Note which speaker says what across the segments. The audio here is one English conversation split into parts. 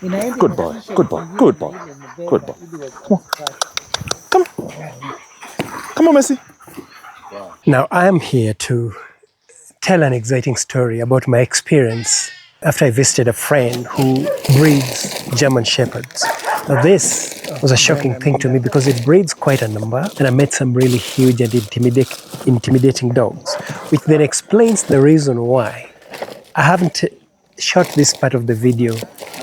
Speaker 1: Good boy. Good boy. Good boy. Good boy. Come on. Come on, Messi.
Speaker 2: Now, I'm here to tell an exciting story about my experience after I visited a friend who breeds German Shepherds. Now, this was a shocking thing to me because it breeds quite a number, and I met some really huge and intimidating dogs, which then explains the reason why I haven't shot this part of the video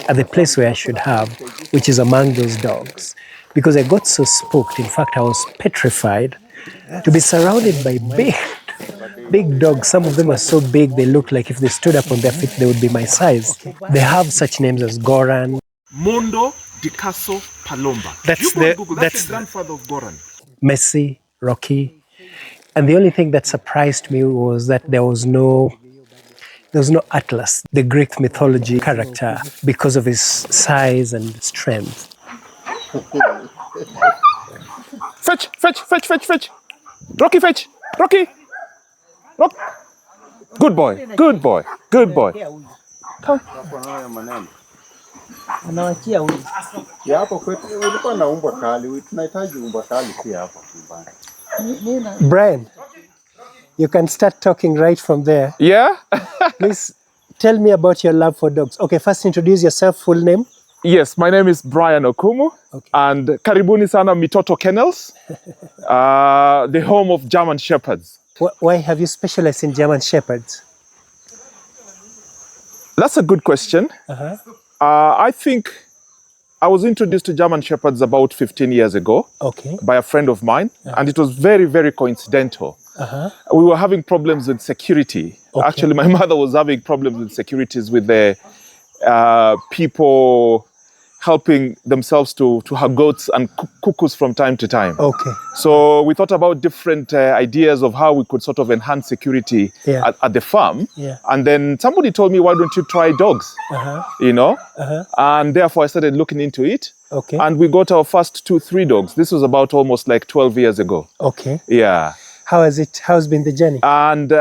Speaker 2: at the place where I should have, which is among those dogs, because I got so spooked. In fact, I was petrified to be surrounded by big dogs. Some of them are so big, they look like if they stood up on their feet, they would be my size. They have such names as Goran.
Speaker 1: Mondo di Caso Palomba.
Speaker 2: That's
Speaker 1: the grandfather of Goran.
Speaker 2: Messi, Rocky. And the only thing that surprised me was that there was no Atlas, the Greek mythology character, because of his size and strength.
Speaker 1: Fetch. Rocky, fetch. Rocky. Rock. Good boy. Come.
Speaker 2: Brian, you can start talking right from there.
Speaker 1: Yeah?
Speaker 2: Please tell me about your love for dogs. Okay, first introduce yourself, full name.
Speaker 1: Yes, my name is Brian Okumu, and karibuni sana MITOTO Kennels, the home of German Shepherds.
Speaker 2: Why have you specialized in German Shepherds?
Speaker 1: That's a good question. I think I was introduced to German Shepherds about 15 years ago by a friend of mine, and it was very, very coincidental. We were having problems with security. Actually, my mother was having problems with securities with the people helping themselves to her goats and cuckoos from time to time. So we thought about different ideas of how we could sort of enhance security at the farm. And then somebody told me, why don't you try dogs? And therefore I started looking into it. And we got our first 2-3 dogs. This was about almost like 12 years ago. Yeah.
Speaker 2: How's been the journey?
Speaker 1: And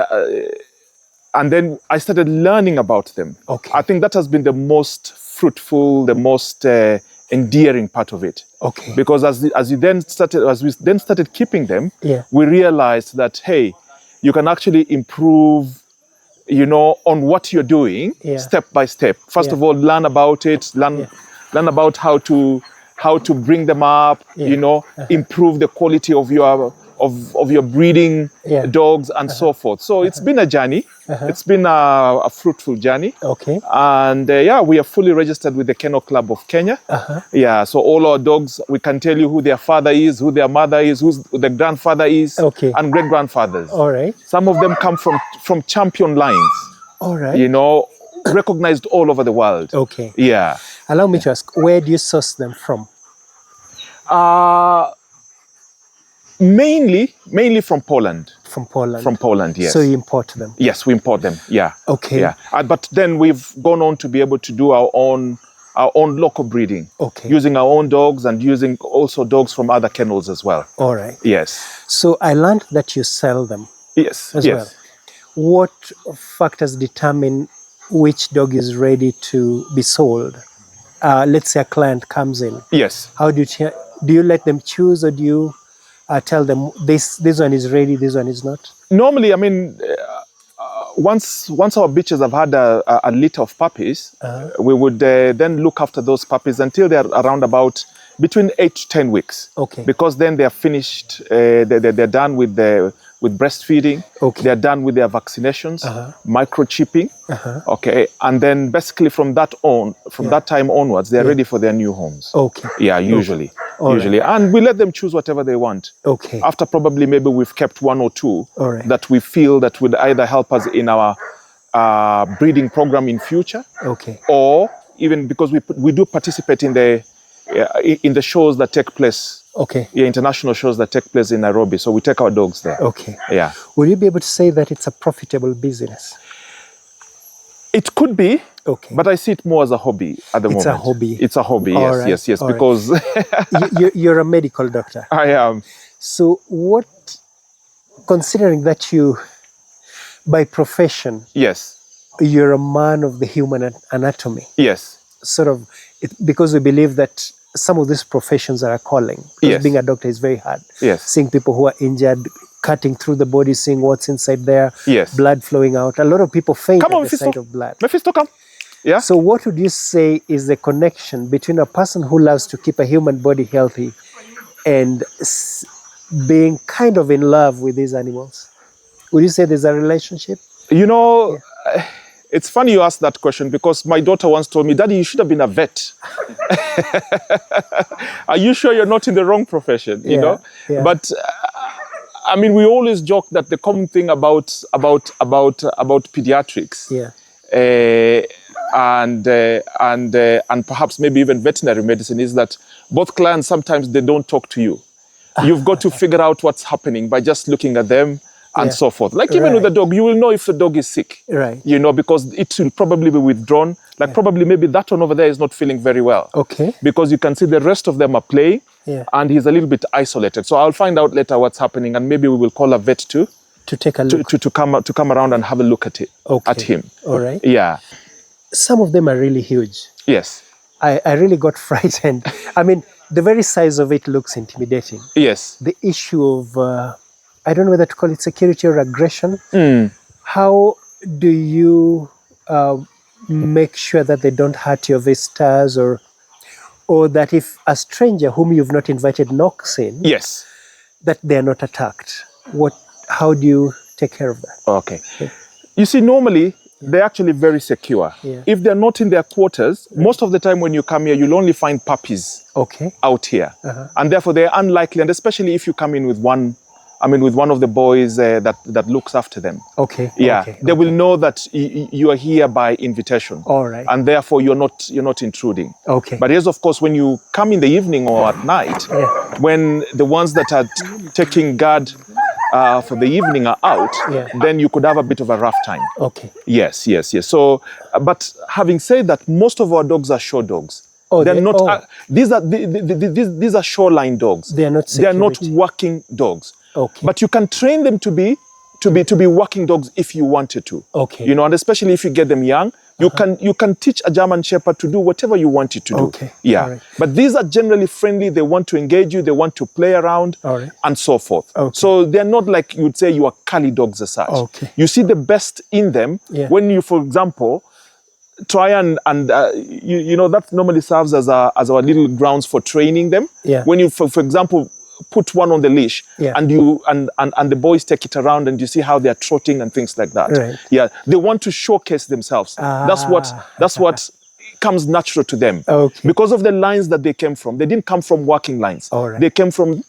Speaker 1: then I started learning about them. I think that has been the most fruitful, the most endearing part of it. Because as we then started keeping them, we realized that, hey, you can actually improve, on what you're doing step by step. First of all, learn about it, learn about how to bring them up, improve the quality of your breeding dogs and so forth. So it's been a journey. It's been a fruitful journey. And we are fully registered with the Kennel Club of Kenya. So all our dogs, we can tell you who their father is, who their mother is, who the grandfather is, and great grandfathers. Some of them come from champion lines. Recognized all over the world.
Speaker 2: Allow me to ask, where do you source them from?
Speaker 1: Mainly from Poland.
Speaker 2: From Poland?
Speaker 1: From Poland, yes.
Speaker 2: So you import them?
Speaker 1: Yes, we import them, but then we've gone on to be able to do our own local breeding. Using our own dogs and using also dogs from other kennels as well. Yes.
Speaker 2: So I learned that you sell them.
Speaker 1: Yes.
Speaker 2: Well. What factors determine which dog is ready to be sold? Let's say a client comes in.
Speaker 1: Yes.
Speaker 2: How do you let them choose, or do you tell them this one is ready, this one is not?
Speaker 1: Normally, I mean, once our bitches have had a litter of puppies, we would then look after those puppies until they're around about between 8 to 10 weeks. Because then they're finished, they're done with breastfeeding, they're done with their vaccinations, microchipping, and then basically from that time onwards, they're ready for their new homes. Usually. And we let them choose whatever they want. After probably maybe we've kept 1 or 2 that we feel that would either help us in our breeding program in future, or even because we do participate in the shows that take place. International shows that take place in Nairobi. So we take our dogs there.
Speaker 2: Will you be able to say that it's a profitable business?
Speaker 1: It could be, but I see it more as a hobby at the moment.
Speaker 2: It's a hobby?
Speaker 1: It's a hobby, yes, because...
Speaker 2: You're a medical doctor?
Speaker 1: I am.
Speaker 2: So considering that you, by profession...
Speaker 1: Yes.
Speaker 2: You're a man of the human anatomy.
Speaker 1: Yes.
Speaker 2: sort of, because we believe that some of these professions are a calling. Because being a doctor is very hard.
Speaker 1: Yes.
Speaker 2: Seeing people who are injured, cutting through the body, seeing what's inside there,
Speaker 1: Yes.
Speaker 2: blood flowing out. A lot of people faint at the sight of blood.
Speaker 1: Mephisto, come. Yeah.
Speaker 2: So what would you say is the connection between a person who loves to keep a human body healthy and being kind of in love with these animals? Would you say there's a relationship?
Speaker 1: You know, it's funny you ask that question because my daughter once told me, Daddy, you should have been a vet. Are you sure you're not in the wrong profession? You know? Yeah. But I mean, we always joke that the common thing about pediatrics, and perhaps maybe even veterinary medicine is that both clients sometimes they don't talk to you. You've got to figure out what's happening by just looking at them and so forth. Like even with the dog, you will know if the dog is sick. Right. You know, because it will probably be withdrawn. Like probably maybe that one over there is not feeling very well. Okay. Because you can see the rest of them are playing and he's a little bit isolated. So I'll find out later what's happening and maybe we will call a vet to take a look. To come around and have a look at it. At him. All right. Yeah.
Speaker 2: Some of them are really huge.
Speaker 1: Yes.
Speaker 2: I really got frightened. I mean, the very size of it looks intimidating.
Speaker 1: Yes.
Speaker 2: The issue of, I don't know whether to call it security or aggression. How do you make sure that they don't hurt your visitors or that if a stranger whom you've not invited knocks in, that they are not attacked? How do you take care of that?
Speaker 1: Okay. You see, normally, they're actually very secure. Yeah. If they're not in their quarters, most of the time when you come here, you'll only find puppies out here. And therefore, they're unlikely, and especially if you come in with one of the boys that looks after them. Okay. Yeah. They will know that you are here by invitation. All right. And therefore, you're not intruding. Okay. But yes, of course, when you come in the evening or at night, when the ones that are taking guard for the evening are out, then you could have a bit of a rough time. Okay. Yes. So, but having said that, most of our dogs are show dogs. Oh, they're not. These are shoreline dogs. They are not security. They are not working dogs. Okay. But you can train them to be working dogs if you wanted to. Okay. You know, and especially if you get them young, you can teach a German Shepherd to do whatever you want it to do. Okay. Yeah. Right. But these are generally friendly. They want to engage you. They want to play around and so forth. Okay. So they're not like you would say you are curly dogs as such. Okay. You see the best in them when you, for example, try and you know that normally serves as our little grounds for training them. Yeah. When you, for example, put one on the leash and you and the boys take it around and you see how they're trotting and things like that. Right. Yeah, they want to showcase themselves. That's what comes natural to them. Okay. Because of the lines that they came from. They didn't come from working lines. All right. They came from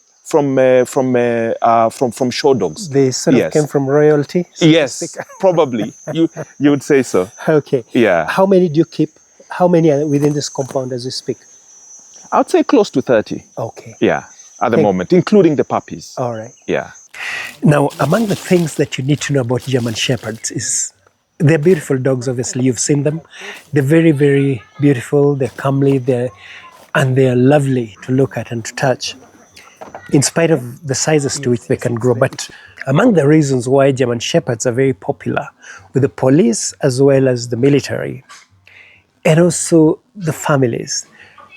Speaker 1: show dogs. They sort of came from royalty. Yes, probably. You would say so. Okay. Yeah. How many do you keep? How many are within this compound as you speak? I'd say close to 30. Okay. Yeah. At the moment, including the puppies. All right. Yeah. Now, among the things that you need to know about German Shepherds is they're beautiful dogs, obviously. You've seen them. They're very, very beautiful. They're comely. They're lovely to look at and to touch, in spite of the sizes to which they can grow. But among the reasons why German Shepherds are very popular with the police as well as the military and also the families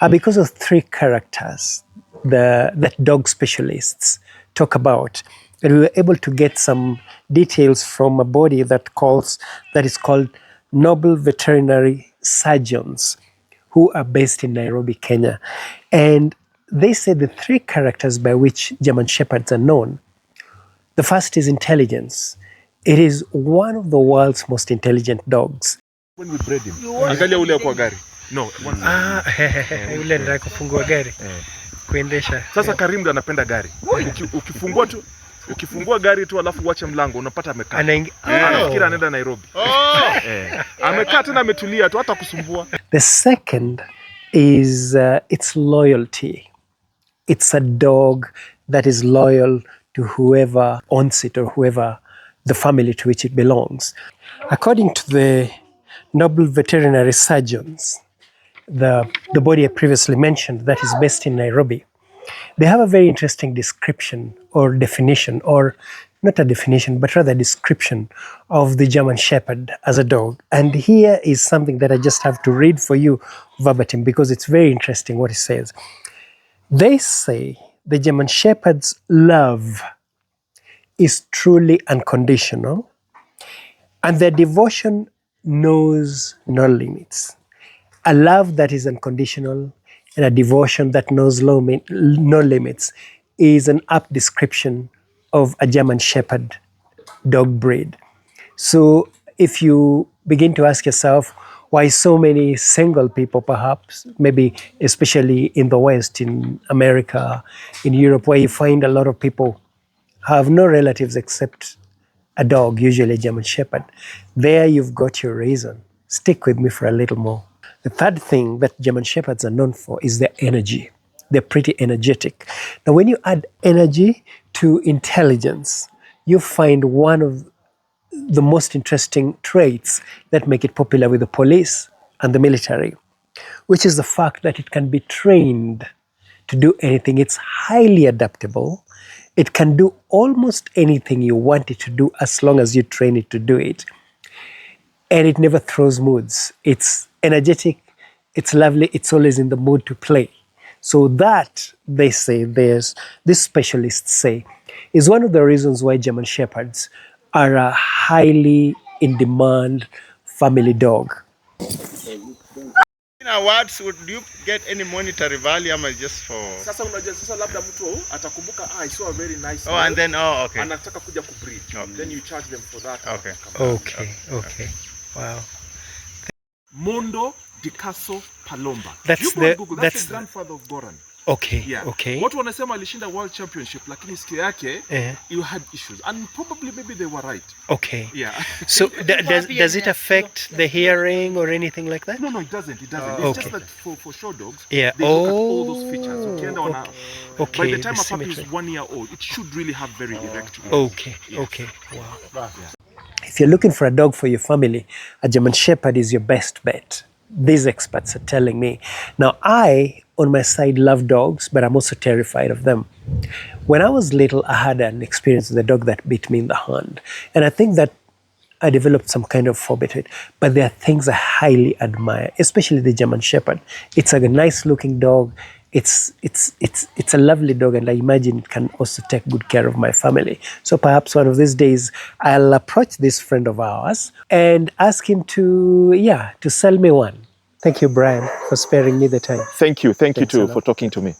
Speaker 1: are because of three characters that dog specialists talk about. And we were able to get some details from a body that is called Noble Veterinary Surgeons, who are based in Nairobi, Kenya. And they say the three characters by which German Shepherds are known. The first is intelligence. It is one of the world's most intelligent dogs. When we bred him, angalia ule kwa gari. No, ule ndio kufungua gari. Kuendesha. Sasa Karim ndo anapenda gari. Ukifungua gari tu alafu uache mlango unapata amekaa. Anafikiri anaenda Nairobi. Amekaa tena ametulia tu hata kusumbua. The second is its loyalty. It's a dog that is loyal to whoever owns it or whoever the family to which it belongs. According to the Noble Veterinary Surgeons, the body I previously mentioned that is based in Nairobi, they have a very interesting description or definition or
Speaker 2: not a definition, but rather a description of the German Shepherd as a dog. And here is something that I just have to read for you verbatim because it's very interesting what it says. They say the German Shepherd's love is truly unconditional and their devotion knows no limits. A love that is unconditional and a devotion that knows no limits is an apt description of a German Shepherd dog breed. So if you begin to ask yourself why so many single people, perhaps, maybe especially in the West, in America, in Europe, where you find a lot of people have no relatives except a dog, usually a German Shepherd, there you've got your reason. Stick with me for a little more. The third thing that German Shepherds are known for is their energy. They're pretty energetic. Now, when you add energy to intelligence, you find one of the most interesting traits that make it popular with the police and the military, which is the fact that it can be trained to do anything. It's highly adaptable. It can do almost anything you want it to do as long as you train it to do it. And it never throws moods. It's energetic, it's lovely, it's always in the mood to play. So that, they say, these specialists say, is one of the reasons why German Shepherds are a highly in-demand family dog.
Speaker 3: In awards, would you get any monetary value or just for...
Speaker 1: Sasa unajua sasa labda mtu atakumbuka I saw a very nice
Speaker 3: oh, and then okay.
Speaker 1: Anataka kuja kubreed. Then you charge them for that.
Speaker 3: Okay.
Speaker 2: Okay. Wow.
Speaker 1: Mondo Di Caso Palomba.
Speaker 2: That's
Speaker 1: the grandfather of Goran.
Speaker 2: Okay.
Speaker 1: Yeah.
Speaker 2: Okay.
Speaker 1: Watu wanasema alishinda world championship lakini sikio yake you had issues and probably maybe they were right.
Speaker 2: Okay.
Speaker 1: Yeah.
Speaker 2: So does it affect the hearing or anything like that?
Speaker 1: No, it doesn't. It's
Speaker 2: okay.
Speaker 1: just that for show dogs,
Speaker 2: yeah.
Speaker 1: they look at all those features.
Speaker 2: Okay.
Speaker 1: By the time a puppy is 1 year old, it should really have very erect ears.
Speaker 2: Okay.
Speaker 1: Yeah.
Speaker 2: Okay. Wow. Yeah. If you're looking for a dog for your family, a German Shepherd is your best bet. These experts are telling me. Now, I, on my side, love dogs, but I'm also terrified of them. When I was little, I had an experience with a dog that bit me in the hand. And I think that I developed some kind of phobia to it. But there are things I highly admire, especially the German Shepherd. It's a nice-looking dog. It's a lovely dog, and I imagine it can also take good care of my family. So perhaps one of these days, I'll approach this friend of ours and ask him to sell me one. Thank you, Brian, for sparing me the time.
Speaker 1: Thank you. Thank you
Speaker 2: Thanks
Speaker 1: too for talking to me.